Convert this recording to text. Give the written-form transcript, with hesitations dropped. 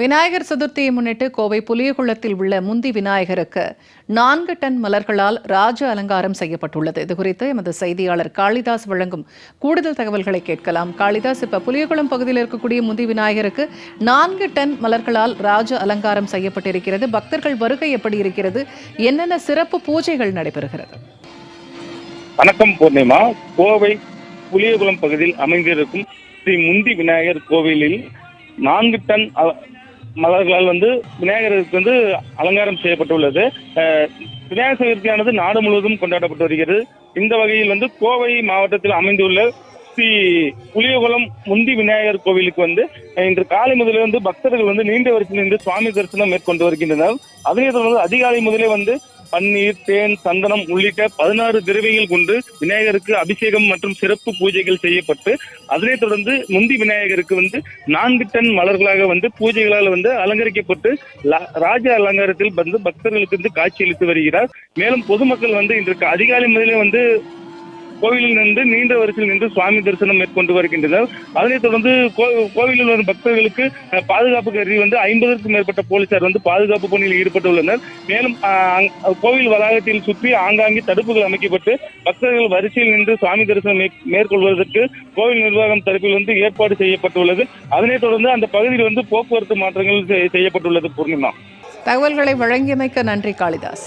விநாயகர் சதுர்த்தியை முன்னிட்டு கோவை புலியகுளத்தில் உள்ள முந்தி விநாயகருக்கு 4 டன் மலர்களால் ராஜ அலங்காரம் செய்யப்பட்டுள்ளது. இதுகுறித்து எமது செய்தியாளர் காளிதாஸ் வழங்கும் கூடுதல் தகவல்களை கேட்கலாம். காளிதாஸ், இப்ப புலியகுளம் பகுதியில் இருக்கக்கூடிய முந்தி விநாயகருக்கு 4 டன் மலர்களால் ராஜ அலங்காரம் செய்யப்பட்டிருக்கிறது. பக்தர்கள் வருகை எப்படி இருக்கிறது? என்னென்ன சிறப்பு பூஜைகள் நடைபெறுகிறது? வணக்கம் பூர்ணிமா. கோவை புலியகுளம் பகுதியில் அமைந்திருக்கும் ஸ்ரீ முந்தி விநாயகர் கோவிலில் 4 டன் மலர்களால் விநாயகருக்கு அலங்காரம் செய்யப்பட்டுள்ளது. விநாயகர் சதுர்த்தியானது நாடு முழுவதும் கொண்டாடப்பட்டு வருகிறது. இந்த வகையில் கோவை மாவட்டத்தில் அமைந்துள்ள ஸ்ரீ புலியகுளம் முந்தி விநாயகர் கோவிலுக்கு இன்று காலை முதலே பக்தர்கள் நீண்ட வரிசையில் நின்று சுவாமி தரிசனம் மேற்கொண்டு வருகின்றனர். அதனை தொடர்ந்து அதிகாலை முதலே பன்னீர், தேன், சந்தனம் உள்ளிட்ட 16 திரவியங்கள் கொண்டு விநாயகருக்கு அபிஷேகம் மற்றும் சிறப்பு பூஜைகள் செய்யப்பட்டு அதனைத் தொடர்ந்து முந்தி விநாயகருக்கு 4 டன் மலர்களாக பூஜைகளால் அலங்கரிக்கப்பட்டு ராஜ அலங்காரத்தில் பக்தர்களுக்கு காட்சியளித்து வருகிறார். மேலும் பொதுமக்கள் இன்று அதிகாலை முதலே கோவிலில் நின்று நீண்ட வரிசையில் நின்று சுவாமி தரிசனம் மேற்கொண்டு வருகின்றனர். அதனைத் தொடர்ந்து கோவிலில் வரும் பக்தர்களுக்கு பாதுகாப்பு கருதி 50க்கும் மேற்பட்ட போலீசார் பாதுகாப்பு பணியில் ஈடுபட்டுள்ளனர். மேலும் கோவில் வளாகத்தில் சுற்றி ஆங்காங்கே தடுப்புகள் அமைக்கப்பட்டு பக்தர்கள் வரிசையில் நின்று சுவாமி தரிசனம் மேற்கொள்வதற்கு கோவில் நிர்வாகம் தரப்பில் ஏற்பாடு செய்யப்பட்டுள்ளது. அதனைத் தொடர்ந்து அந்த பகுதியில் போக்குவரத்து மாற்றங்கள் செய்யப்பட்டுள்ளது. பூர்ணிமா, தகவல்களை வழங்கியமைக்க நன்றி காளிதாஸ்.